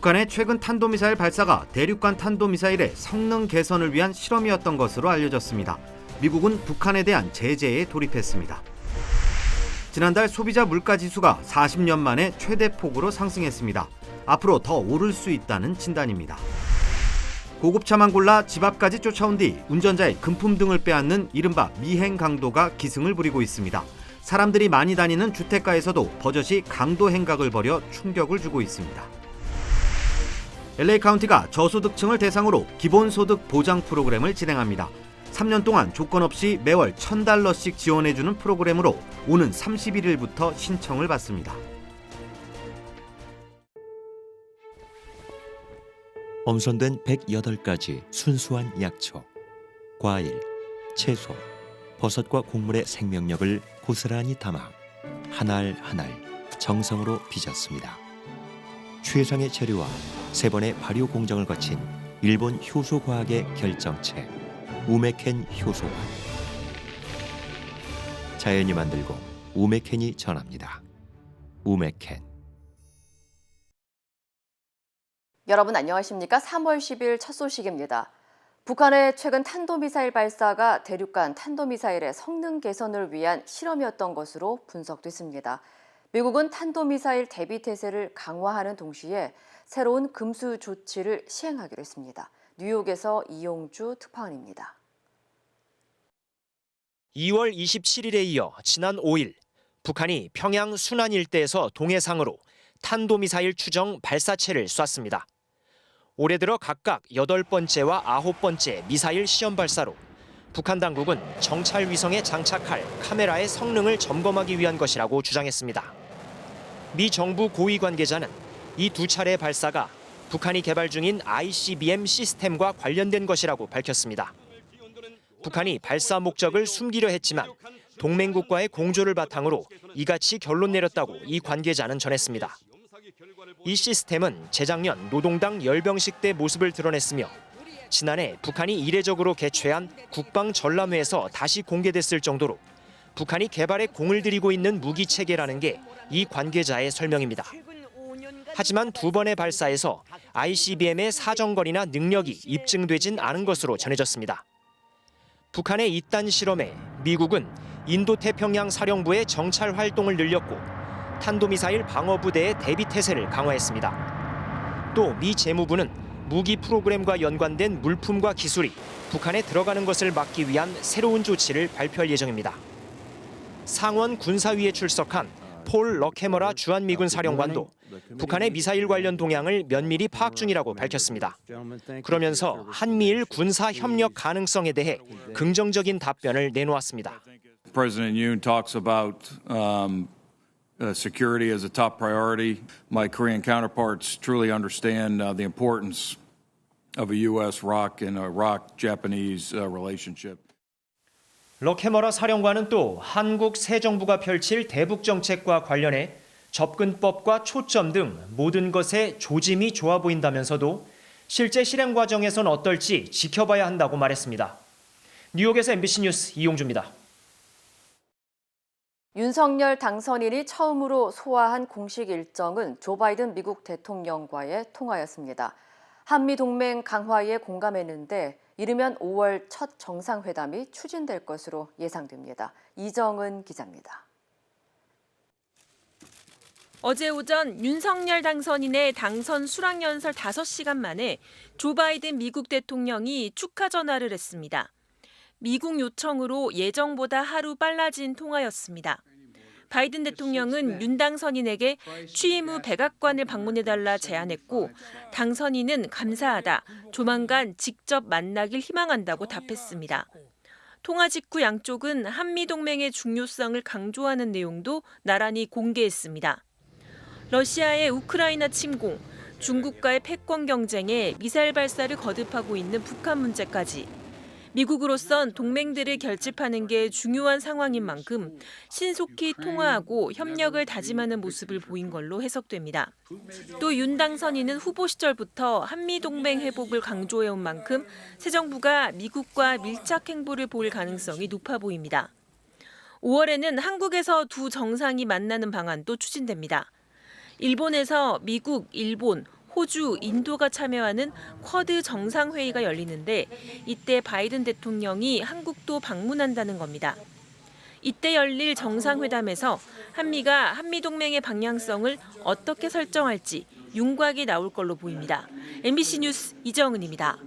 북한의 최근 탄도미사일 발사가 대륙간 탄도미사일의 성능 개선을 위한 실험이었던 것으로 알려졌습니다. 미국은 북한에 대한 제재에 돌입했습니다. 지난달 소비자 물가지수가 40년 만에 최대폭으로 상승했습니다. 앞으로 더 오를 수 있다는 진단입니다. 고급차만 골라 집 앞까지 쫓아온 뒤 운전자의 금품 등을 빼앗는 이른바 미행 강도가 기승을 부리고 있습니다. 사람들이 많이 다니는 주택가에서도 버젓이 강도 행각을 벌여 충격을 주고 있습니다. LA 카운티가 저소득층을 대상으로 기본소득 보장 프로그램을 진행합니다. 3년 동안 조건 없이 매월 $1,000씩 지원해주는 프로그램으로 오는 31일부터 신청을 받습니다. 엄선된 108가지 순수한 약초, 과일, 채소, 버섯과 곡물의 생명력을 고스란히 담아 한 알 한 알 정성으로 빚었습니다. 최상의 재료와 3번의 발효 공정을 거친 일본 효소과학의 결정체 우메켄 효소와 자연이 만들고 우메켄이 전합니다. 우메켄. 여러분 안녕하십니까? 3월 10일 첫 소식입니다. 북한의 최근 탄도미사일 발사가 대륙간 탄도미사일의 성능 개선을 위한 실험이었던 것으로 분석됐습니다. 미국은 탄도미사일 대비 태세를 강화하는 동시에 새로운 금수 조치를 시행하기로 했습니다. 뉴욕에서 이용주 특파원입니다. 2월 27일에 이어 지난 5일 북한이 평양 순안 일대에서 동해상으로 탄도미사일 추정 발사체를 쐈습니다. 올해 들어 각각 8번째와 9번째 미사일 시험 발사로 북한 당국은 정찰 위성에 장착할 카메라의 성능을 점검하기 위한 것이라고 주장했습니다. 미 정부 고위 관계자는 이 두 차례 발사가 북한이 개발 중인 ICBM 시스템과 관련된 것이라고 밝혔습니다. 북한이 발사 목적을 숨기려 했지만 동맹국과의 공조를 바탕으로 이같이 결론 내렸다고 이 관계자는 전했습니다. 이 시스템은 재작년 노동당 열병식 때 모습을 드러냈으며 지난해 북한이 이례적으로 개최한 국방전람회에서 다시 공개됐을 정도로 북한이 개발에 공을 들이고 있는 무기 체계라는 게 이 관계자의 설명입니다. 하지만 두 번의 발사에서 ICBM의 사정거리나 능력이 입증되진 않은 것으로 전해졌습니다. 북한의 이딴 실험에 미국은 인도태평양 사령부의 정찰 활동을 늘렸고 탄도미사일 방어부대의 대비 태세를 강화했습니다. 또 미 재무부는 무기 프로그램과 연관된 물품과 기술이 북한에 들어가는 것을 막기 위한 새로운 조치를 발표할 예정입니다. 상원 군사위에 출석한 폴 럭해머라 주한미군 사령관도 북한의 미사일 관련 동향을 면밀히 파악 중이라고 밝혔습니다. 그러면서 한미일 군사 협력 가능성에 대해 긍정적인 답변을 내놓았습니다. President Yoon talks about security as a top priority. My Korean counterparts truly understand the importance of a U.S.-ROC and a ROC-Japanese relationship. 럭해머라 사령관은 또 한국 새 정부가 펼칠 대북 정책과 관련해 접근법과 초점 등 모든 것에 조짐이 좋아 보인다면서도 실제 실행 과정에선 어떨지 지켜봐야 한다고 말했습니다. 뉴욕에서 MBC 뉴스 이용주입니다. 윤석열 당선인이 처음으로 소화한 공식 일정은 조 바이든 미국 대통령과의 통화였습니다. 한미동맹 강화에 공감했는데 이르면 5월 첫 정상회담이 추진될 것으로 예상됩니다. 이정은 기자입니다. 어제 오전 윤석열 당선인의 당선 수락연설 5시간 만에 조 바이든 미국 대통령이 축하 전화를 했습니다. 미국 요청으로 예정보다 하루 빨라진 통화였습니다. 바이든 대통령은 윤 당선인에게 취임 후 백악관을 방문해달라 제안했고 당선인은 감사하다, 조만간 직접 만나길 희망한다고 답했습니다. 통화 직후 양쪽은 한미동맹의 중요성을 강조하는 내용도 나란히 공개했습니다. 러시아의 우크라이나 침공, 중국과의 패권 경쟁에 미사일 발사를 거듭하고 있는 북한 문제까지 미국으로선 동맹들을 결집하는 게 중요한 상황인 만큼 신속히 통화하고 협력을 다짐하는 모습을 보인 걸로 해석됩니다. 또 윤 당선인은 후보 시절부터 한미동맹 회복을 강조해온 만큼 새 정부가 미국과 밀착 행보를 보일 가능성이 높아 보입니다. 5월에는 한국에서 두 정상이 만나는 방안도 추진됩니다. 일본에서 미국, 일본, 호주, 인도가 참여하는 쿼드 정상회의가 열리는데 이때 바이든 대통령이 한국도 방문한다는 겁니다. 이때 열릴 정상회담에서 한미가 한미동맹의 방향성을 어떻게 설정할지 윤곽이 나올 걸로 보입니다. MBC 뉴스 이정은입니다.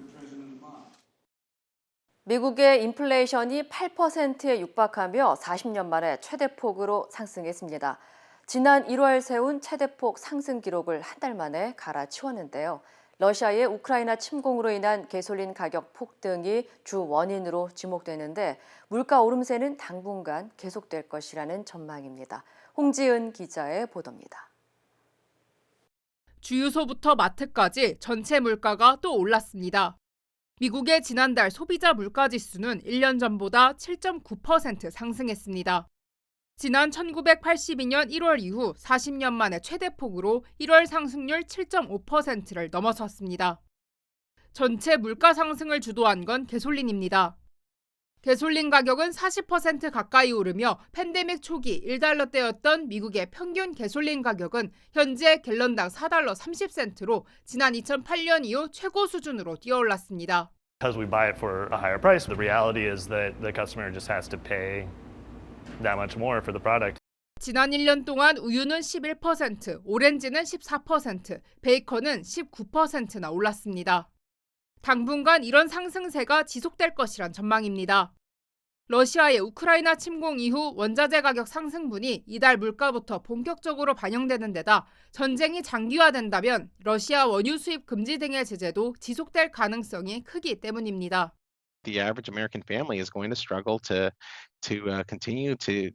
미국의 인플레이션이 8%에 육박하며 40년 만에 최대폭으로 상승했습니다. 지난 1월 세운 최대폭 상승 기록을 한 달 만에 갈아치웠는데요. 러시아의 우크라이나 침공으로 인한 가솔린 가격 폭등이 주 원인으로 지목되는데 물가 오름세는 당분간 계속될 것이라는 전망입니다. 홍지은 기자의 보도입니다. 주유소부터 마트까지 전체 물가가 또 올랐습니다. 미국의 지난달 소비자 물가지수는 1년 전보다 7.9% 상승했습니다. 지난 1982년 1월 이후 40년 만에 최대폭으로 1월 상승률 7.5%를 넘어섰습니다. 전체 물가 상승을 주도한 건 가솔린입니다. 가솔린 가격은 40% 가까이 오르며 팬데믹 초기 1달러대였던 미국의 평균 가솔린 가격은 현재 갤런당 4달러 30센트로 지난 2008년 이후 최고 수준으로 뛰어올랐습니다. Because we buy it for a higher price, the reality is that the customer just has to pay that much more for the product. 지난 1년 동안 우유는 11%, 오렌지는 14%, 베이컨은 19%나 올랐습니다. 당분간 이런 상승세가 지속될 것이란 전망입니다. 러시아의 우크라이나 침공 이후 원자재 가격 상승분이 이달 물가부터 본격적으로 반영되는 데다 전쟁이 장기화된다면 러시아 원유 수입 금지 등의 제재도 지속될 가능성이 크기 때문입니다. The average American family is going to struggle to continue to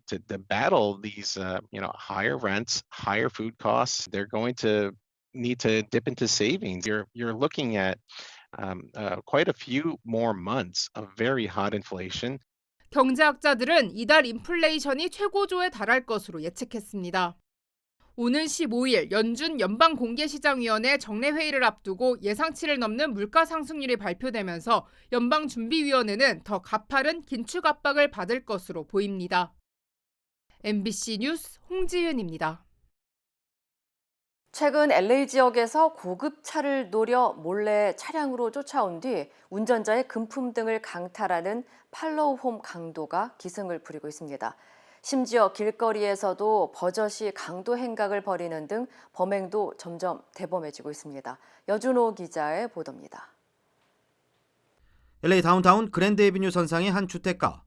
battle these higher rents, higher food costs. They're going to need to dip into savings. You're looking at quite a few more months of very hot inflation. 경제학자들은 이달 인플레이션이 최고조에 달할 것으로 예측했습니다. 오는 15일 연준 연방공개시장위원회 정례회의를 앞두고 예상치를 넘는 물가 상승률이 발표되면서 연방준비위원회는 더 가파른 긴축 압박을 받을 것으로 보입니다. MBC 뉴스 홍지은입니다. 최근 LA 지역에서 고급 차를 노려 몰래 차량으로 쫓아온 뒤 운전자의 금품 등을 강탈하는 팔로우홈 강도가 기승을 부리고 있습니다. 심지어 길거리에서도 버젓이 강도 행각을 벌이는 등 범행도 점점 대범해지고 있습니다. 여준호 기자의 보도입니다. LA 다운타운 그랜드 애비뉴 선상의 한 주택가.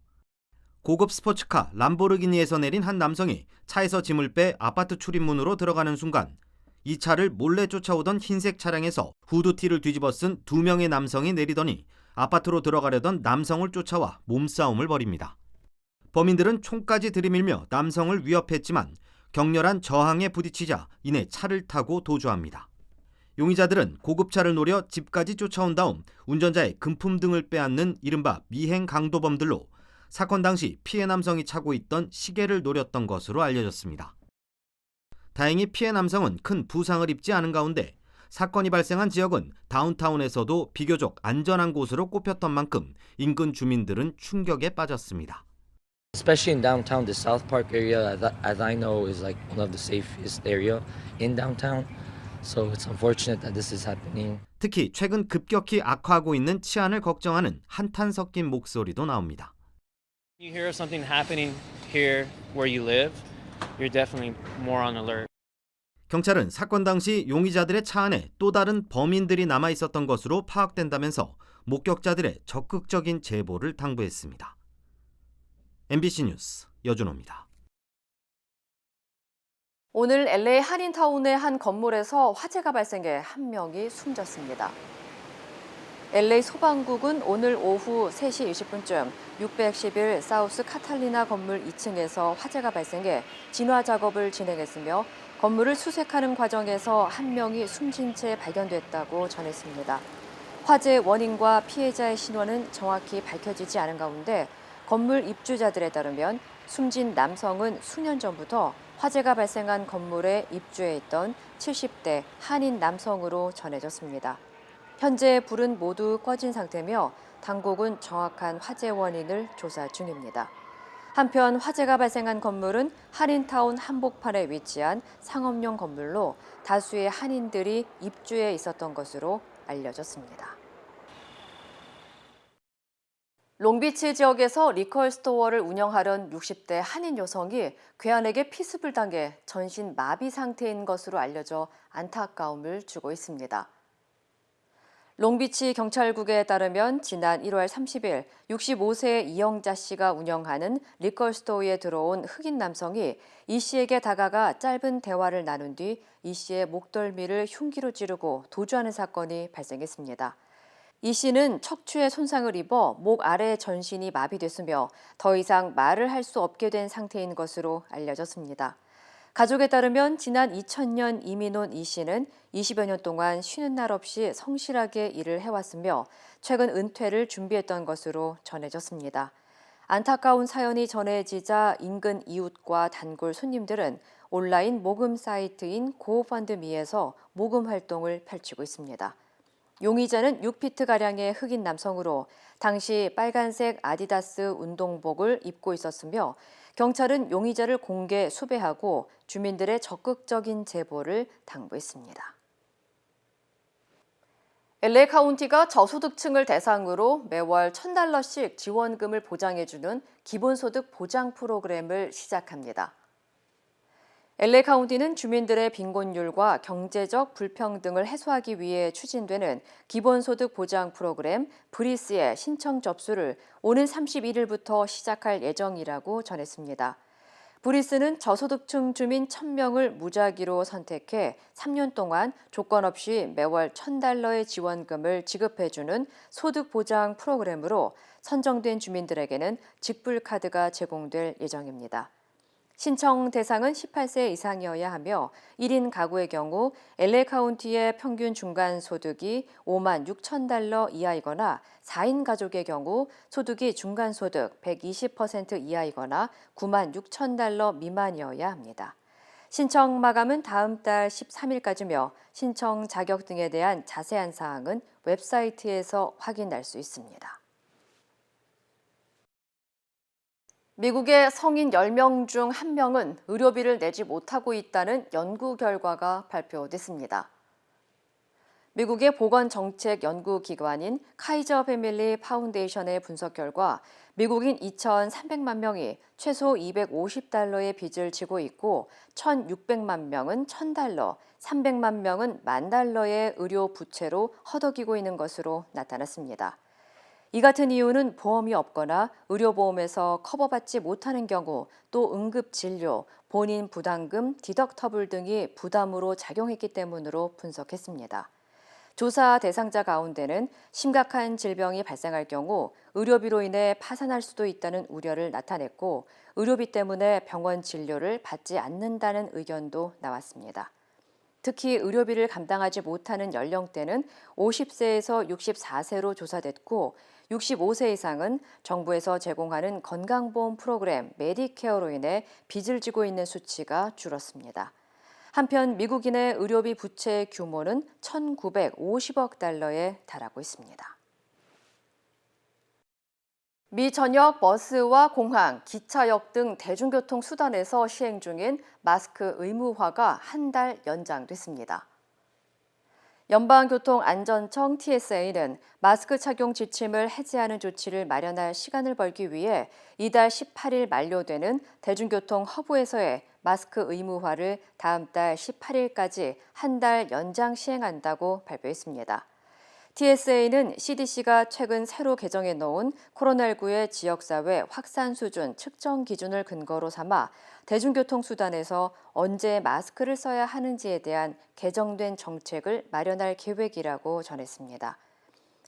고급 스포츠카 람보르기니에서 내린 한 남성이 차에서 짐을 빼 아파트 출입문으로 들어가는 순간 이 차를 몰래 쫓아오던 흰색 차량에서 후드티를 뒤집어 쓴 2명의 남성이 내리더니 아파트로 들어가려던 남성을 쫓아와 몸싸움을 벌입니다. 범인들은 총까지 들이밀며 남성을 위협했지만 격렬한 저항에 부딪히자 이내 차를 타고 도주합니다. 용의자들은 고급차를 노려 집까지 쫓아온 다음 운전자의 금품 등을 빼앗는 이른바 미행 강도범들로 사건 당시 피해 남성이 차고 있던 시계를 노렸던 것으로 알려졌습니다. 다행히 피해 남성은 큰 부상을 입지 않은 가운데 사건이 발생한 지역은 다운타운에서도 비교적 안전한 곳으로 꼽혔던 만큼 인근 주민들은 충격에 빠졌습니다. Especially in downtown, the South Park area, as I know, is like one of the safest area in downtown. So it's unfortunate that this is happening. 특히 최근 급격히 악화하고 있는 치안을 걱정하는 한탄 섞인 목소리도 나옵니다. You hear something happening here where you live, you're definitely more on alert. 경찰은 사건 당시 용의자들의 차 안에 또 다른 범인들이 남아 있었던 것으로 파악된다면서 목격자들의 적극적인 제보를 당부했습니다. MBC 뉴스 여준호입니다. 오늘 LA 한인타운의 한 건물에서 화재가 발생해 한 명이 숨졌습니다. LA 소방국은 오늘 오후 3시 20분쯤 611 사우스 카탈리나 건물 2층에서 화재가 발생해 진화 작업을 진행했으며 건물을 수색하는 과정에서 한 명이 숨진 채 발견됐다고 전했습니다. 화재 원인과 피해자의 신원은 정확히 밝혀지지 않은 가운데 건물 입주자들에 따르면 숨진 남성은 수년 전부터 화재가 발생한 건물에 입주해 있던 70대 한인 남성으로 전해졌습니다. 현재 불은 모두 꺼진 상태며 당국은 정확한 화재 원인을 조사 중입니다. 한편 화재가 발생한 건물은 한인타운 한복판에 위치한 상업용 건물로 다수의 한인들이 입주해 있었던 것으로 알려졌습니다. 롱비치 지역에서 리컬 스토어를 운영하던 60대 한인 여성이 괴한에게 피습을 당해 전신 마비 상태인 것으로 알려져 안타까움을 주고 있습니다. 롱비치 경찰국에 따르면 지난 1월 30일 65세 이영자 씨가 운영하는 리컬 스토어에 들어온 흑인 남성이 이 씨에게 다가가 짧은 대화를 나눈 뒤 이 씨의 목덜미를 흉기로 찌르고 도주하는 사건이 발생했습니다. 이 씨는 척추에 손상을 입어 목 아래 전신이 마비됐으며 더 이상 말을 할 수 없게 된 상태인 것으로 알려졌습니다. 가족에 따르면 지난 2000년 이민 온 이 씨는 20여 년 동안 쉬는 날 없이 성실하게 일을 해왔으며 최근 은퇴를 준비했던 것으로 전해졌습니다. 안타까운 사연이 전해지자 인근 이웃과 단골 손님들은 온라인 모금 사이트인 고펀드미에서 모금 활동을 펼치고 있습니다. 용의자는 6피트가량의 흑인 남성으로 당시 빨간색 아디다스 운동복을 입고 있었으며 경찰은 용의자를 공개 수배하고 주민들의 적극적인 제보를 당부했습니다. LA 카운티가 저소득층을 대상으로 매월 $1,000씩 지원금을 보장해주는 기본소득 보장 프로그램을 시작합니다. LA 카운티는 주민들의 빈곤율과 경제적 불평등을 해소하기 위해 추진되는 기본소득 보장 프로그램 브리스의 신청 접수를 오는 31일부터 시작할 예정이라고 전했습니다. 브리스는 저소득층 주민 1,000명을 무작위로 선택해 3년 동안 조건 없이 매월 $1,000의 지원금을 지급해주는 소득 보장 프로그램으로 선정된 주민들에게는 직불카드가 제공될 예정입니다. 신청 대상은 18세 이상이어야 하며 1인 가구의 경우 LA 카운티의 평균 중간 소득이 $56,000 이하이거나 4인 가족의 경우 소득이 중간 소득 120% 이하이거나 $96,000 미만이어야 합니다. 신청 마감은 다음 달 13일까지며 신청 자격 등에 대한 자세한 사항은 웹사이트에서 확인할 수 있습니다. 미국의 성인 10명 중 1명은 의료비를 내지 못하고 있다는 연구 결과가 발표됐습니다. 미국의 보건정책연구기관인 카이저 패밀리 파운데이션의 분석 결과 미국인 2,300만 명이 최소 $250의 빚을 지고 있고 1,600만 명은 $1,000, 300만 명은 $10,000의 의료 부채로 허덕이고 있는 것으로 나타났습니다. 이 같은 이유는 보험이 없거나 의료보험에서 커버받지 못하는 경우 또 응급진료, 본인 부담금, 디덕터블 등이 부담으로 작용했기 때문으로 분석했습니다. 조사 대상자 가운데는 심각한 질병이 발생할 경우 의료비로 인해 파산할 수도 있다는 우려를 나타냈고 의료비 때문에 병원 진료를 받지 않는다는 의견도 나왔습니다. 특히 의료비를 감당하지 못하는 연령대는 50세에서 64세로 조사됐고 65세 이상은 정부에서 제공하는 건강보험 프로그램 메디케어로 인해 빚을 지고 있는 수치가 줄었습니다. 한편 미국인의 의료비 부채 규모는 $1,950억 달러에 달하고 있습니다. 미 전역 버스와 공항, 기차역 등 대중교통 수단에서 시행 중인 마스크 의무화가 한 달 연장됐습니다. 연방교통안전청 TSA는 마스크 착용 지침을 해제하는 조치를 마련할 시간을 벌기 위해 이달 18일 만료되는 대중교통 허브에서의 마스크 의무화를 다음 달 18일까지 한 달 연장 시행한다고 발표했습니다. TSA는 CDC가 최근 새로 개정해 놓은 코로나19의 지역사회 확산 수준 측정 기준을 근거로 삼아 대중교통수단에서 언제 마스크를 써야 하는지에 대한 개정된 정책을 마련할 계획이라고 전했습니다.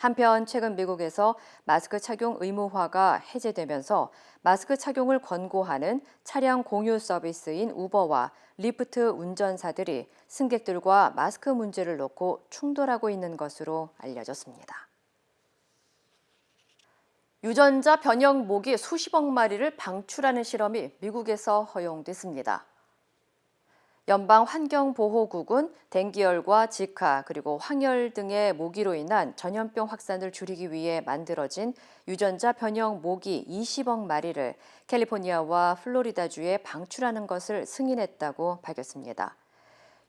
한편 최근 미국에서 마스크 착용 의무화가 해제되면서 마스크 착용을 권고하는 차량 공유 서비스인 우버와 리프트 운전사들이 승객들과 마스크 문제를 놓고 충돌하고 있는 것으로 알려졌습니다. 유전자 변형 모기 수십억 마리를 방출하는 실험이 미국에서 허용됐습니다. 연방환경보호국은 댕기열과 지카 그리고 황열 등의 모기로 인한 전염병 확산을 줄이기 위해 만들어진 유전자 변형 모기 20억 마리를 캘리포니아와 플로리다주에 방출하는 것을 승인했다고 밝혔습니다.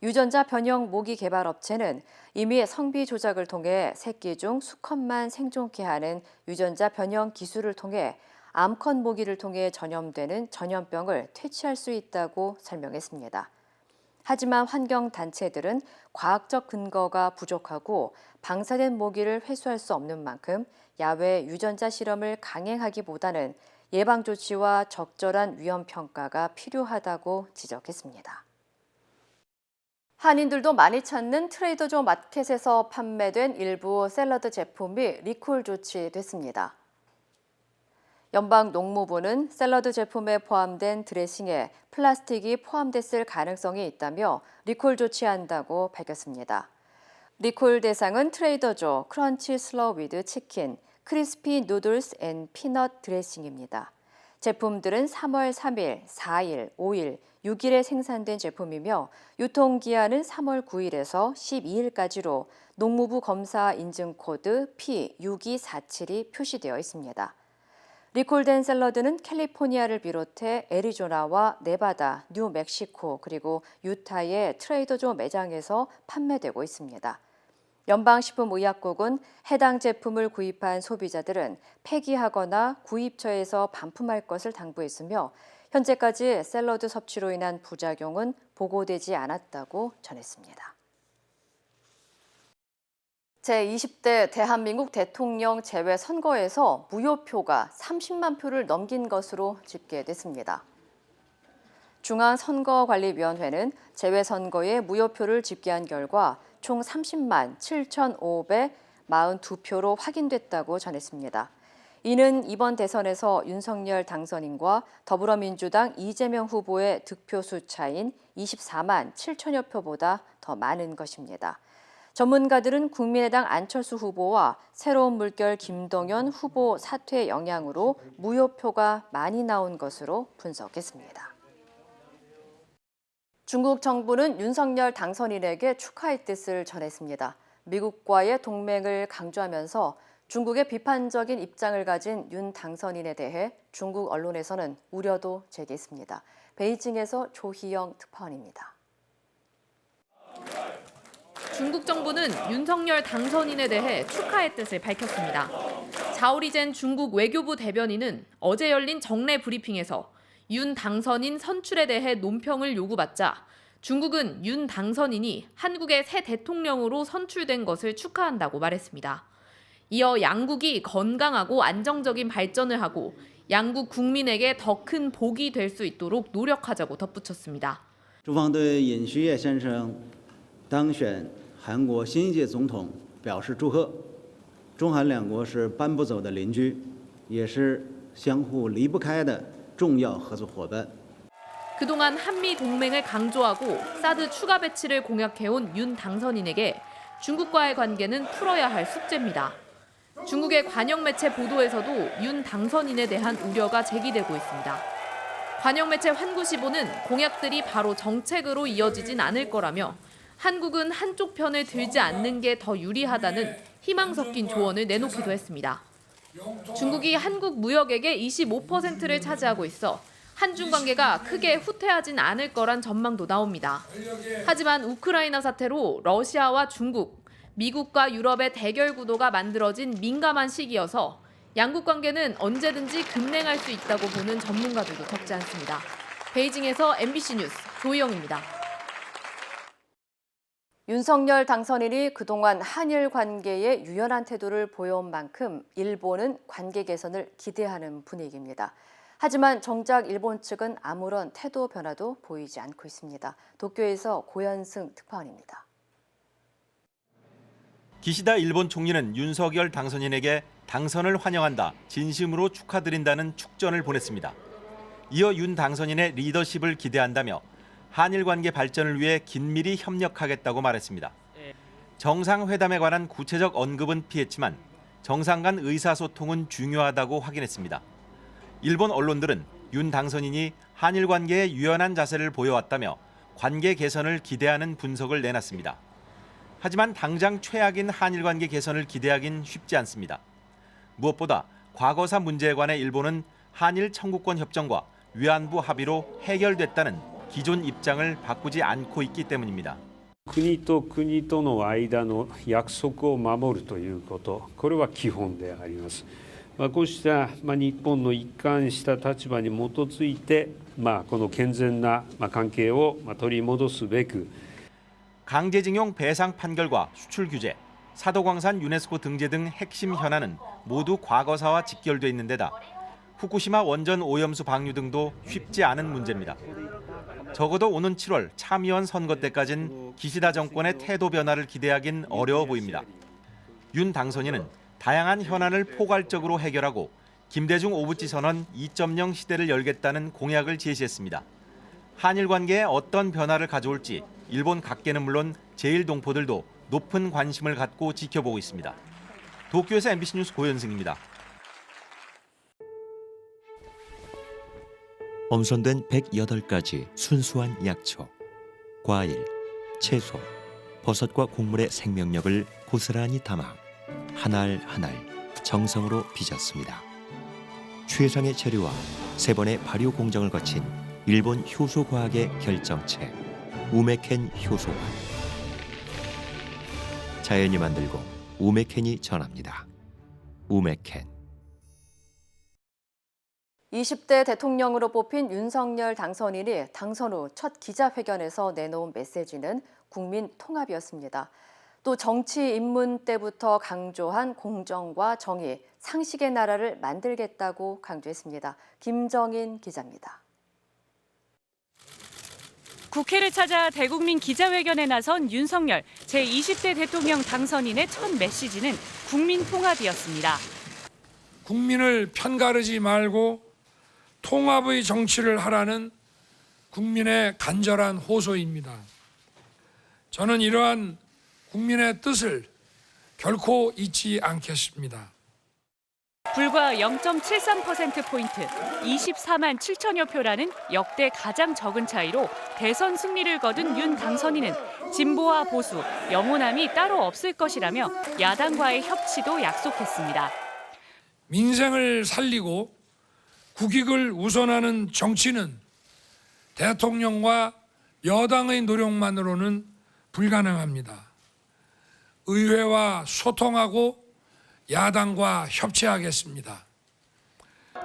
유전자 변형 모기 개발 업체는 이미 성비 조작을 통해 새끼 중 수컷만 생존케 하는 유전자 변형 기술을 통해 암컷 모기를 통해 전염되는 전염병을 퇴치할 수 있다고 설명했습니다. 하지만 환경단체들은 과학적 근거가 부족하고 방사된 모기를 회수할 수 없는 만큼 야외 유전자 실험을 강행하기보다는 예방 조치와 적절한 위험 평가가 필요하다고 지적했습니다. 한인들도 많이 찾는 트레이더조 마켓에서 판매된 일부 샐러드 제품이 리콜 조치됐습니다. 연방농무부는 샐러드 제품에 포함된 드레싱에 플라스틱이 포함됐을 가능성이 있다며 리콜 조치한다고 밝혔습니다. 리콜 대상은 트레이더조 크런치 슬러 위드 치킨, 크리스피 누들스 앤 피넛 드레싱입니다. 제품들은 3월 3일, 4일, 5일, 6일에 생산된 제품이며 유통기한은 3월 9일에서 12일까지로 농무부 검사 인증 코드 P6247이 표시되어 있습니다. 리콜된 샐러드는 캘리포니아를 비롯해 애리조나와 네바다, 뉴멕시코 그리고 유타의 트레이더조 매장에서 판매되고 있습니다. 연방식품의약국은 해당 제품을 구입한 소비자들은 폐기하거나 구입처에서 반품할 것을 당부했으며 현재까지 샐러드 섭취로 인한 부작용은 보고되지 않았다고 전했습니다. 제20대 대한민국 대통령 재외선거에서 무효표가 30만 표를 넘긴 것으로 집계됐습니다. 중앙선거관리위원회는 재외선거에 무효표를 집계한 결과 총 30만 7,542표로 확인됐다고 전했습니다. 이는 이번 대선에서 윤석열 당선인과 더불어민주당 이재명 후보의 득표수 차인 24만 7천여 표보다 더 많은 것입니다. 전문가들은 국민의당 안철수 후보와 새로운 물결 김동연 후보 사퇴 영향으로 무효표가 많이 나온 것으로 분석했습니다. 중국 정부는 윤석열 당선인에게 축하의 뜻을 전했습니다. 미국과의 동맹을 강조하면서 중국의 비판적인 입장을 가진 윤 당선인에 대해 중국 언론에서는 우려도 제기했습니다. 베이징에서 조희영 특파원입니다. 중국 정부는 윤석열 당선인에 대해 축하의 뜻을 밝혔습니다. 자오리젠 중국 외교부 대변인은 어제 열린 정례 브리핑에서 윤 당선인 선출에 대해 논평을 요구받자 중국은 윤 당선인이 한국의 새 대통령으로 선출된 것을 축하한다고 말했습니다. 이어 양국이 건강하고 안정적인 발전을 하고 양국 국민에게 더 큰 복이 될 수 있도록 노력하자고 덧붙였습니다. 中方对尹锡悦先生当选韩国新一届总统表示祝贺。中韩两国是搬不走的邻居，也是相互离不开的重要合作伙伴。 그동안 한미 동맹을 강조하고 사드 추가 배치를 공약해온 윤 당선인에게 중국과의 관계는 풀어야 할 숙제입니다. 중국의 관영 매체 보도에서도 윤 당선인에 대한 우려가 제기되고 있습니다. 관영 매체 환구시보는 공약들이 바로 정책으로 이어지진 않을 거라며 한국은 한쪽 편을 들지 않는 게 더 유리하다는 희망 섞인 조언을 내놓기도 했습니다. 중국이 한국 무역액의 25%를 차지하고 있어 한중 관계가 크게 후퇴하진 않을 거란 전망도 나옵니다. 하지만 우크라이나 사태로 러시아와 중국, 미국과 유럽의 대결 구도가 만들어진 민감한 시기여서 양국 관계는 언제든지 급냉할 수 있다고 보는 전문가들도 적지 않습니다. 베이징에서 MBC 뉴스 조희영입니다. 윤석열 당선인이 그동안 한일 관계에 유연한 태도를 보여온 만큼 일본은 관계 개선을 기대하는 분위기입니다. 하지만 정작 일본 측은 아무런 태도 변화도 보이지 않고 있습니다. 도쿄에서 고현승 특파원입니다. 기시다 일본 총리는 윤석열 당선인에게 당선을 환영한다, 진심으로 축하드린다는 축전을 보냈습니다. 이어 윤 당선인의 리더십을 기대한다며 한일 관계 발전을 위해 긴밀히 협력하겠다고 말했습니다. 정상회담에 관한 구체적 언급은 피했지만 정상 간 의사소통은 중요하다고 확인했습니다. 일본 언론들은 윤 당선인이 한일 관계에 유연한 자세를 보여왔다며 관계 개선을 기대하는 분석을 내놨습니다. 하지만 당장 최악인 한일 관계 개선을 기대하긴 쉽지 않습니다. 무엇보다 과거사 문제에 관해 일본은 한일 청구권 협정과 위안부 합의로 해결됐다는 기존 입장을 바꾸지 않고 있기 때문입니다. 国と国との間の約束を守るということ、これは基本であります。こうした日本の一貫した立場に基づいて、この健全な関係を取り戻すべく 강제징용 배상 판결과 수출 규제, 사도광산 유네스코 등재 등 핵심 현안은 모두 과거사와 직결돼 있는 데다 후쿠시마 원전 오염수 방류 등도 쉽지 않은 문제입니다. 적어도 오는 7월 참의원 선거 때까진 기시다 정권의 태도 변화를 기대하긴 어려워 보입니다. 윤 당선인은 다양한 현안을 포괄적으로 해결하고 김대중 오부치 선언 2.0 시대를 열겠다는 공약을 제시했습니다. 한일 관계에 어떤 변화를 가져올지 일본 각계는 물론 제1동포들도 높은 관심을 갖고 지켜보고 있습니다. 도쿄에서 MBC 뉴스 고현승입니다. 엄선된 108가지 순수한 약초, 과일, 채소, 버섯과 곡물의 생명력을 고스란히 담아 한 알 한 알 정성으로 빚었습니다. 최상의 재료와 3번의 발효 공정을 거친 일본 효소과학의 결정체, 우메켄 효소화. 자연이 만들고 우메켄이 전합니다. 우메켄. 20대 대통령으로 뽑힌 윤석열 당선인이 당선 후 첫 기자회견에서 내놓은 메시지는 국민 통합이었습니다. 또 정치 입문 때부터 강조한 공정과 정의, 상식의 나라를 만들겠다고 강조했습니다. 김정인 기자입니다. 국회를 찾아 대국민 기자회견에 나선 윤석열 제20대 대통령 당선인의 첫 메시지는 국민 통합이었습니다. 국민을 편가르지 말고 통합의 정치를 하라는 국민의 간절한 호소입니다. 저는 이러한 국민의 뜻을 결코 잊지 않겠습니다. 불과 0.73%포인트, 24만 7천여 표라는 역대 가장 적은 차이로 대선 승리를 거둔 윤 당선인은 진보와 보수, 영호남이 따로 없을 것이라며 야당과의 협치도 약속했습니다. 민생을 살리고 국익을 우선하는 정치는 대통령과 여당의 노력만으로는 불가능합니다. 의회와 소통하고 야당과 협치하겠습니다.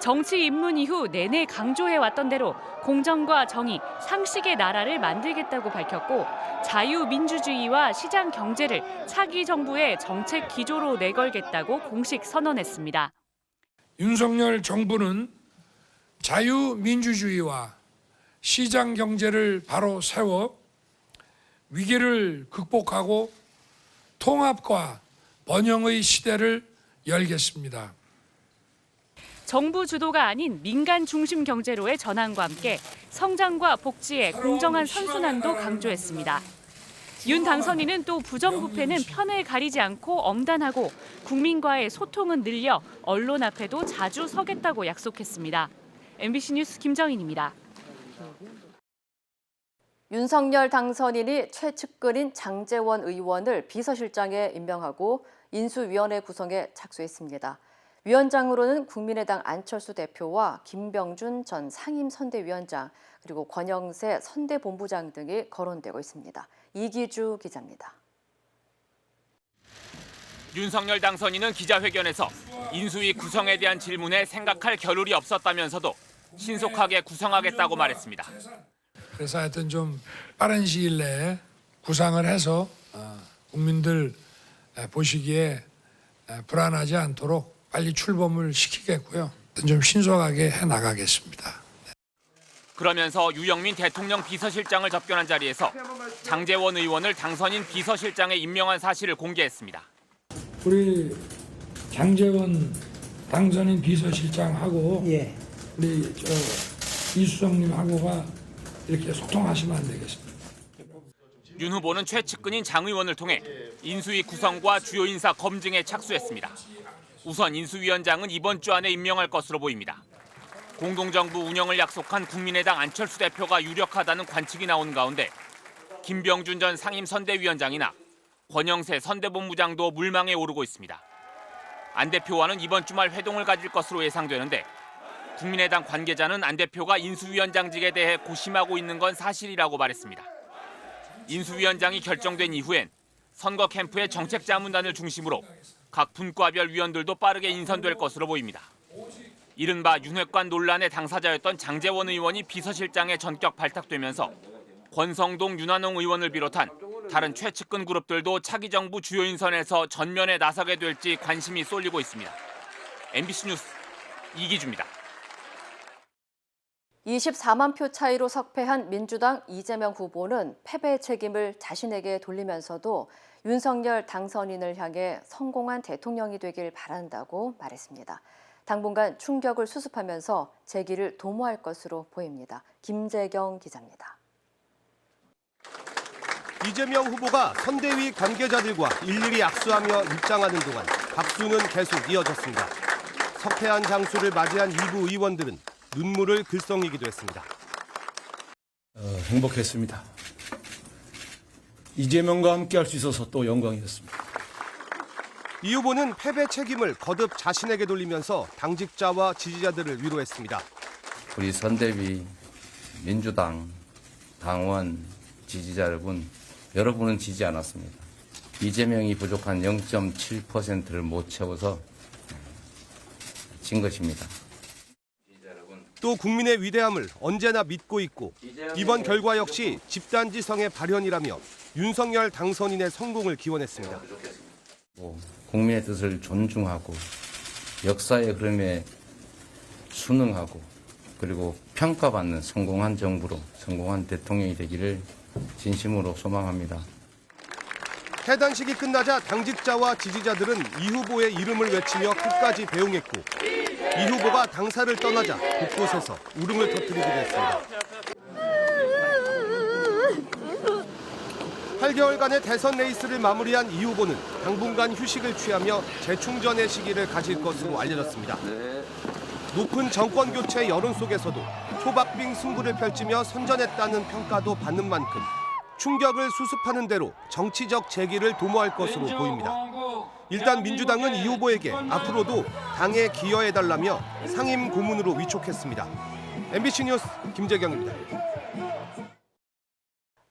정치 입문 이후 내내 강조해왔던 대로 공정과 정의, 상식의 나라를 만들겠다고 밝혔고 자유민주주의와 시장 경제를 차기 정부의 정책 기조로 내걸겠다고 공식 선언했습니다. 윤석열 정부는 자유민주주의와 시장 경제를 바로 세워 위기를 극복하고 통합과 번영의 시대를 열겠습니다. 정부 주도가 아닌 민간 중심 경제로의 전환과 함께 성장과 복지의 공정한 선순환도 강조했습니다. 윤 당선인은 또 부정부패는 편을 가리지 않고 엄단하고 국민과의 소통은 늘려 언론 앞에도 자주 서겠다고 약속했습니다. MBC 뉴스 김정인입니다. 윤석열 당선인이 최측근인 장제원 의원을 비서실장에 임명하고 인수위원회 구성에 착수했습니다. 위원장으로는 국민의당 안철수 대표와 김병준 전 상임선대위원장 그리고 권영세 선대본부장 등이 거론되고 있습니다. 이기주 기자입니다. 윤석열 당선인은 기자회견에서 인수위 구성에 대한 질문에 생각할 겨를이 없었다면서도 신속하게 구성하겠다고 말했습니다. 그래서 하여튼 좀 빠른 시일 내에 구상을 해서 국민들 보시기에 불안하지 않도록 빨리 출범을 시키겠고요. 좀 신속하게 해나가겠습니다. 그러면서 유영민 대통령 비서실장을 접견한 자리에서 장제원 의원을 당선인 비서실장에 임명한 사실을 공개했습니다. 우리 장제원 당선인 비서실장하고 우리 이수정님하고가 이렇게 소통하시면 안 되겠습니다. 윤 후보는 최측근인 장 의원을 통해 인수위 구성과 주요 인사 검증에 착수했습니다. 우선 인수위원장은 이번 주 안에 임명할 것으로 보입니다. 공동정부 운영을 약속한 국민의당 안철수 대표가 유력하다는 관측이 나오는 가운데 김병준 전 상임선대위원장이나 권영세 선대본부장도 물망에 오르고 있습니다. 안 대표와는 이번 주말 회동을 가질 것으로 예상되는데 국민의당 관계자는 안 대표가 인수위원장직에 대해 고심하고 있는 건 사실이라고 말했습니다. 인수위원장이 결정된 이후엔 선거 캠프의 정책자문단을 중심으로 각 분과별 위원들도 빠르게 인선될 것으로 보입니다. 이른바 윤핵관 논란의 당사자였던 장제원 의원이 비서실장에 전격 발탁되면서 권성동, 윤한홍 의원을 비롯한 다른 최측근 그룹들도 차기 정부 주요 인선에서 전면에 나서게 될지 관심이 쏠리고 있습니다. MBC 뉴스 이기주입니다. 24만 표 차이로 석패한 민주당 이재명 후보는 패배의 책임을 자신에게 돌리면서도 윤석열 당선인을 향해 성공한 대통령이 되길 바란다고 말했습니다. 당분간 충격을 수습하면서 재기를 도모할 것으로 보입니다. 김재경 기자입니다. 이재명 후보가 선대위 관계자들과 일일이 악수하며 입장하는 동안 박수는 계속 이어졌습니다. 석패한 장수를 맞이한 일부 의원들은 눈물을 글썽이기도 했습니다. 행복했습니다. 이재명과 함께할 수 있어서 또 영광이었습니다. 이 후보는 패배 책임을 거듭 자신에게 돌리면서 당직자와 지지자들을 위로했습니다. 우리 선대위, 민주당, 당원, 지지자 여러분은 지지 않았습니다. 이재명이 부족한 0.7%를 못 채워서 진 것입니다. 또 국민의 위대함을 언제나 믿고 있고 이번 결과 역시 집단지성의 발현이라며 윤석열 당선인의 성공을 기원했습니다. 국민의 뜻을 존중하고 역사의 흐름에 순응하고 그리고 평가받는 성공한 정부로 성공한 대통령이 되기를 진심으로 소망합니다. 해단식이 끝나자 당직자와 지지자들은 이 후보의 이름을 외치며 끝까지 배웅했고 이 후보가 당사를 떠나자 곳곳에서 울음을 터뜨리기도 했습니다. 8개월간의 대선 레이스를 마무리한 이 후보는 당분간 휴식을 취하며 재충전의 시기를 가질 것으로 알려졌습니다. 높은 정권 교체 여론 속에서도 초박빙 승부를 펼치며 선전했다는 평가도 받는 만큼 충격을 수습하는 대로 정치적 재기를 도모할 것으로 보입니다. 일단 민주당은 이 후보에게 앞으로도 당에 기여해달라며 상임 고문으로 위촉했습니다. MBC 뉴스 김재경입니다.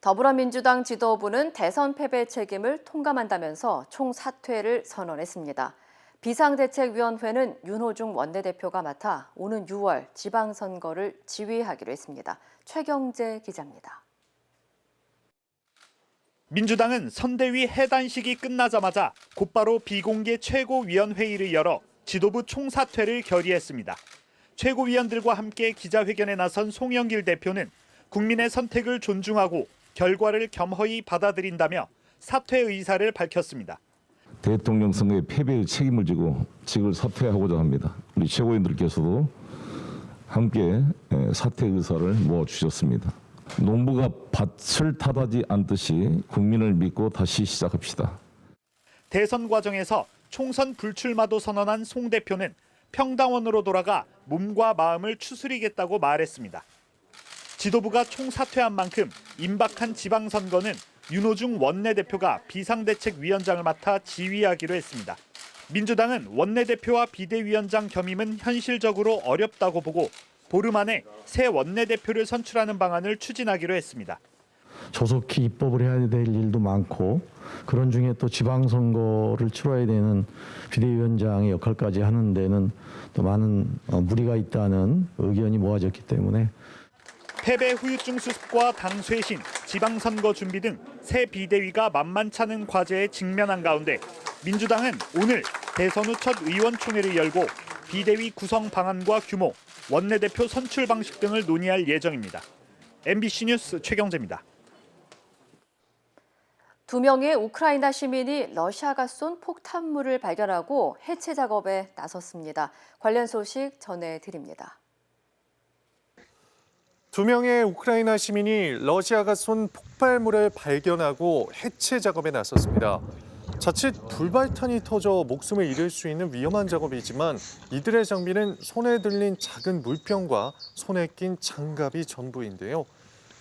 더불어민주당 지도부는 대선 패배 책임을 통감한다면서 총사퇴를 선언했습니다. 비상대책위원회는 윤호중 원내대표가 맡아 오는 6월 지방선거를 지휘하기로 했습니다. 최경재 기자입니다. 민주당은 선대위 해단식이 끝나자마자 곧바로 비공개 최고위원회의를 열어 지도부 총사퇴를 결의했습니다. 최고위원들과 함께 기자회견에 나선 송영길 대표는 국민의 선택을 존중하고 결과를 겸허히 받아들인다며 사퇴 의사를 밝혔습니다. 대통령 선거의 패배의 책임을 지고 직을 사퇴하고자 합니다. 우리 최고위원들께서도 함께 사퇴 의사를 모아주셨습니다. 농부가 밭을 탓하지 않듯이 국민을 믿고 다시 시작합시다. 대선 과정에서 총선 불출마도 선언한 송 대표는 평당원으로 돌아가 몸과 마음을 추스리겠다고 말했습니다. 지도부가 총사퇴한 만큼 임박한 지방선거는 윤호중 원내대표가 비상대책위원장을 맡아 지휘하기로 했습니다. 민주당은 원내대표와 비대위원장 겸임은 현실적으로 어렵다고 보고 보름 안에 새 원내대표를 선출하는 방안을 추진하기로 했습니다. 조속히 입법을 해야 될 일도 많고 그런 중에 또 지방선거를 치러야 되는 비대위원장의 역할까지 하는 데는 또 많은 무리가 있다는 의견이 모아졌기 때문에 패배 후유증 수습과 당 쇄신, 지방선거 준비 등 새 비대위가 만만찮은 과제에 직면한 가운데 민주당은 오늘 대선 후 첫 의원총회를 열고 비대위 구성 방안과 규모, 원내대표 선출 방식 등을 논의할 예정입니다. MBC 뉴스 최경재입니다. 2명의 우크라이나 시민이 러시아가 쏜 폭탄물을 발견하고 해체 작업에 나섰습니다. 관련 소식 전해드립니다. 2명의 우크라이나 시민이 러시아가 쏜 폭발물을 발견하고 해체 작업에 나섰습니다. 자칫 불발탄이 터져 목숨을 잃을 수 있는 위험한 작업이지만 이들의 장비는 손에 들린 작은 물병과 손에 낀 장갑이 전부인데요.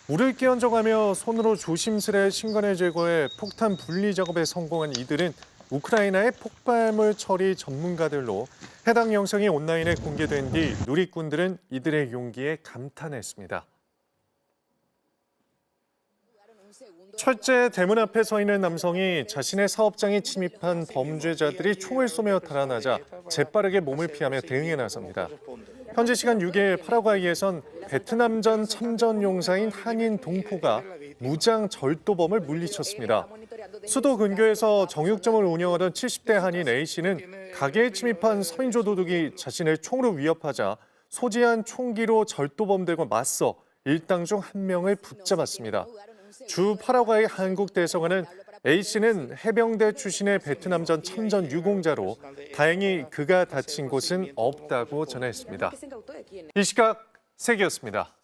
물을 끼얹어가며 손으로 조심스레 신관을 제거해 폭탄 분리 작업에 성공한 이들은 우크라이나의 폭발물 처리 전문가들로 해당 영상이 온라인에 공개된 뒤 누리꾼들은 이들의 용기에 감탄했습니다. 철제 대문 앞에 서 있는 남성이 자신의 사업장에 침입한 범죄자들이 총을 쏘며 달아나자 재빠르게 몸을 피하며 대응에 나섭니다. 현지 시간 6일 파라과이에선 베트남전 참전 용사인 한인 동포가 무장 절도범을 물리쳤습니다. 수도 근교에서 정육점을 운영하던 70대 한인 A씨는 가게에 침입한 서민조 도둑이 자신을 총으로 위협하자 소지한 총기로 절도범들과 맞서 일당 중 한 명을 붙잡았습니다. 주 파라과이 한국 대사관은 A씨는 해병대 출신의 베트남전 참전 유공자로 다행히 그가 다친 곳은 없다고 전했습니다. 이 시각 세계였습니다.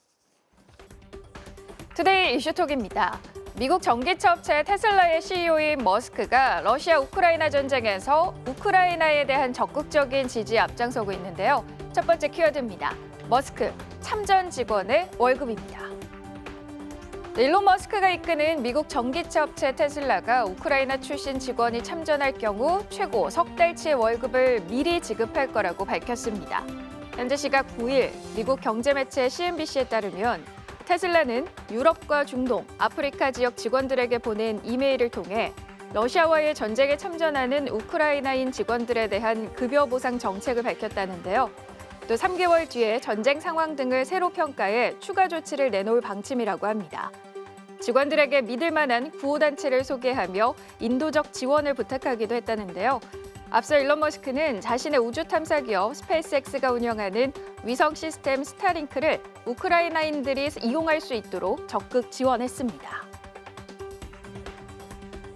투데이 이슈톡입니다. 미국 전기차 업체 테슬라의 CEO인 머스크가 러시아 우크라이나 전쟁에서 우크라이나에 대한 적극적인 지지에 앞장서고 있는데요. 첫 번째 키워드입니다. 머스크, 참전 직원의 월급입니다. 일론 머스크가 이끄는 미국 전기차 업체 테슬라가 우크라이나 출신 직원이 참전할 경우 최고 석 달치의 월급을 미리 지급할 거라고 밝혔습니다. 현재 시각 9일 미국 경제매체 CNBC에 따르면 테슬라는 유럽과 중동, 아프리카 지역 직원들에게 보낸 이메일을 통해 러시아와의 전쟁에 참전하는 우크라이나인 직원들에 대한 급여 보상 정책을 밝혔다는데요. 또 3개월 뒤에 전쟁 상황 등을 새로 평가해 추가 조치를 내놓을 방침이라고 합니다. 직원들에게 믿을 만한 구호단체를 소개하며 인도적 지원을 부탁하기도 했다는데요. 앞서 일론 머스크는 자신의 우주 탐사 기업 스페이스X가 운영하는 위성 시스템 스타링크를 우크라이나인들이 이용할 수 있도록 적극 지원했습니다.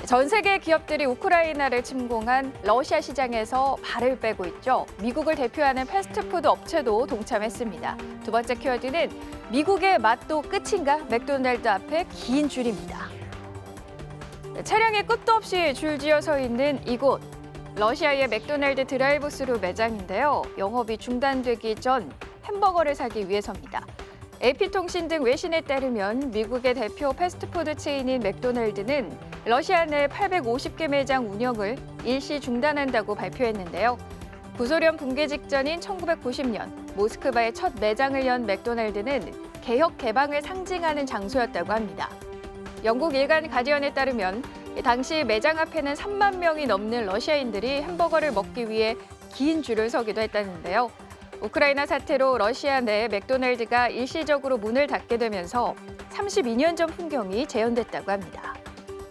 전 세계 기업들이 우크라이나를 침공한 러시아 시장에서 발을 빼고 있죠. 미국을 대표하는 패스트푸드 업체도 동참했습니다. 두 번째 키워드는 미국의 맛도 끝인가? 맥도날드 앞에 긴 줄입니다. 차량에 끝도 없이 줄지어 서 있는 이곳. 러시아의 맥도날드 드라이브스루 매장인데요. 영업이 중단되기 전 햄버거를 사기 위해서입니다. AP통신 등 외신에 따르면 미국의 대표 패스트푸드 체인인 맥도날드는 러시아 내 850개 매장 운영을 일시 중단한다고 발표했는데요. 구소련 붕괴 직전인 1990년 모스크바의 첫 매장을 연 맥도날드는 개혁 개방을 상징하는 장소였다고 합니다. 영국 일간 가디언에 따르면 당시 매장 앞에는 3만 명이 넘는 러시아인들이 햄버거를 먹기 위해 긴 줄을 서기도 했다는데요. 우크라이나 사태로 러시아 내 맥도날드가 일시적으로 문을 닫게 되면서 32년 전 풍경이 재현됐다고 합니다.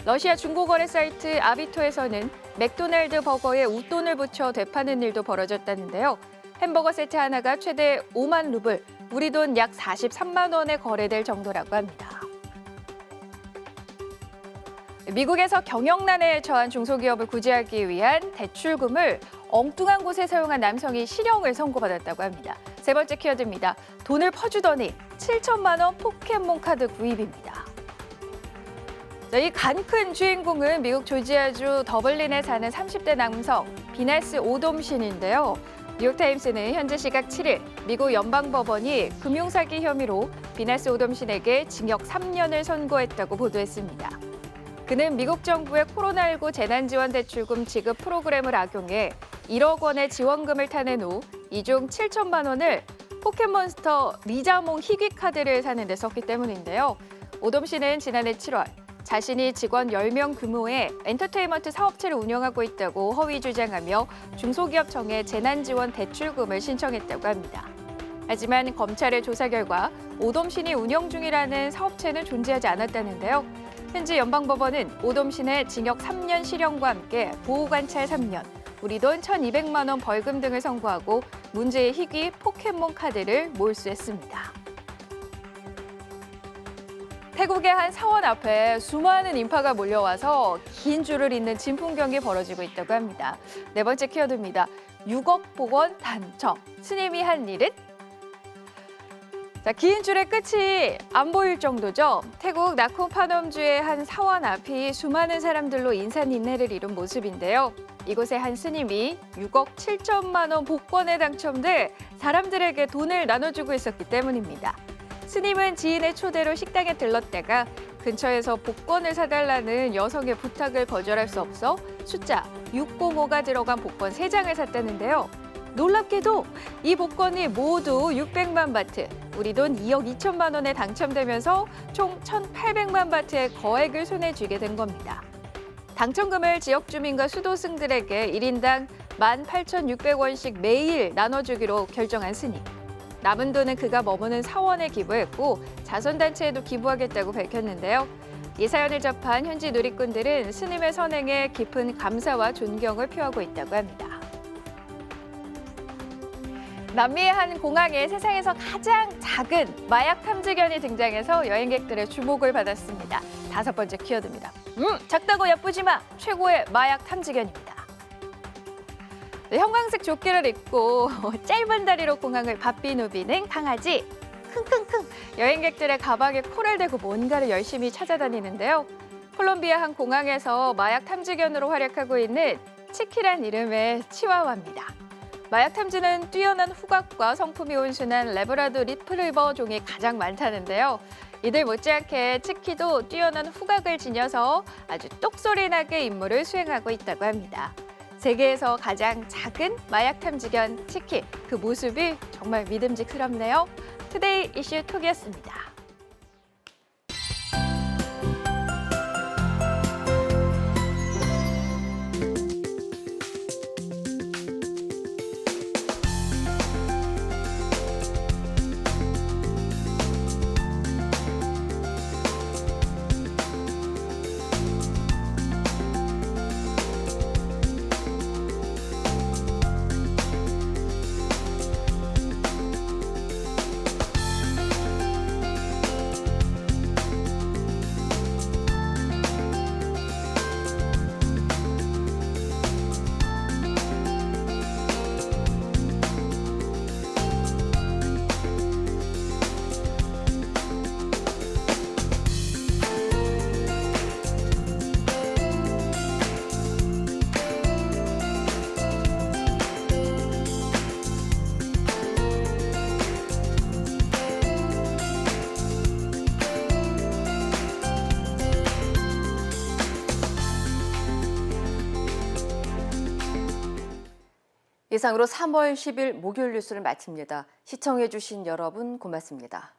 러시아 중고거래 사이트 아비토에서는 맥도날드 버거에 웃돈을 붙여 되파는 일도 벌어졌다는데요. 햄버거 세트 하나가 최대 5만 루블, 우리 돈 약 43만 원에 거래될 정도라고 합니다. 미국에서 경영난에 처한 중소기업을 구제하기 위한 대출금을 엉뚱한 곳에 사용한 남성이 실형을 선고받았다고 합니다. 세 번째 키워드입니다. 돈을 퍼주더니 7천만 원 포켓몬 카드 구입입니다. 이 간 큰 주인공은 미국 조지아주 더블린에 사는 30대 남성 비나스 오돔신인데요. 뉴욕타임스는 현재 시각 7일 미국 연방법원이 금융사기 혐의로 비나스 오돔신에게 징역 3년을 선고했다고 보도했습니다. 그는 미국 정부의 코로나19 재난지원대출금 지급 프로그램을 악용해 1억 원의 지원금을 타낸 후 이 중 7천만 원을 포켓몬스터 리자몽 희귀 카드를 사는 데 썼기 때문인데요. 오돔 씨는 지난해 7월 자신이 직원 10명 규모의 엔터테인먼트 사업체를 운영하고 있다고 허위 주장하며 중소기업청에 재난지원 대출금을 신청했다고 합니다. 하지만 검찰의 조사 결과 오돔신이 운영 중이라는 사업체는 존재하지 않았다는데요. 현재 연방법원은 오돔신의 징역 3년 실형과 함께 보호관찰 3년, 우리 돈 1,200만 원 벌금 등을 선고하고 문제의 희귀 포켓몬 카드를 몰수했습니다. 태국의 한 사원 앞에 수많은 인파가 몰려와서 긴 줄을 잇는 진풍경이 벌어지고 있다고 합니다. 네 번째 키워드입니다. 6억 복원 당첨, 스님이 한 일은? 긴 줄의 끝이 안 보일 정도죠. 태국 나코파넘주의 한 사원 앞이 수많은 사람들로 인산인해를 이룬 모습인데요. 이곳의 한 스님이 6억 7천만 원 복권에 당첨돼 사람들에게 돈을 나눠주고 있었기 때문입니다. 스님은 지인의 초대로 식당에 들렀다가 근처에서 복권을 사달라는 여성의 부탁을 거절할 수 없어 숫자 605가 들어간 복권 3장을 샀다는데요. 놀랍게도 이 복권이 모두 600만 바트, 우리 돈 2억 2천만 원에 당첨되면서 총 1,800만 바트의 거액을 손에 쥐게 된 겁니다. 당첨금을 지역 주민과 수도승들에게 1인당 18,600원씩 매일 나눠주기로 결정한 스님. 남은 돈은 그가 머무는 사원에 기부했고 자선단체에도 기부하겠다고 밝혔는데요. 이 사연을 접한 현지 누리꾼들은 스님의 선행에 깊은 감사와 존경을 표하고 있다고 합니다. 남미의 한 공항에 세상에서 가장 작은 마약 탐지견이 등장해서 여행객들의 주목을 받았습니다. 5번째 키워드입니다. 작다고 예쁘지 마! 최고의 마약 탐지견입니다. 네, 형광색 조끼를 입고 짧은 다리로 공항을 바삐 누비는 강아지. 킁킁킁. 여행객들의 가방에 코를 대고 뭔가를 열심히 찾아다니는데요. 콜롬비아 한 공항에서 마약 탐지견으로 활약하고 있는 치키란 이름의 치와와입니다. 마약 탐지는 뛰어난 후각과 성품이 온순한 레브라도 리트리버 종이 가장 많다는데요. 이들 못지않게 치키도 뛰어난 후각을 지녀서 아주 똑소리 나게 임무를 수행하고 있다고 합니다. 세계에서 가장 작은 마약 탐지견 치키, 그 모습이 정말 믿음직스럽네요. 투데이 이슈 톡이었습니다. 이상으로 3월 10일 목요일 뉴스를 마칩니다. 시청해주신 여러분 고맙습니다.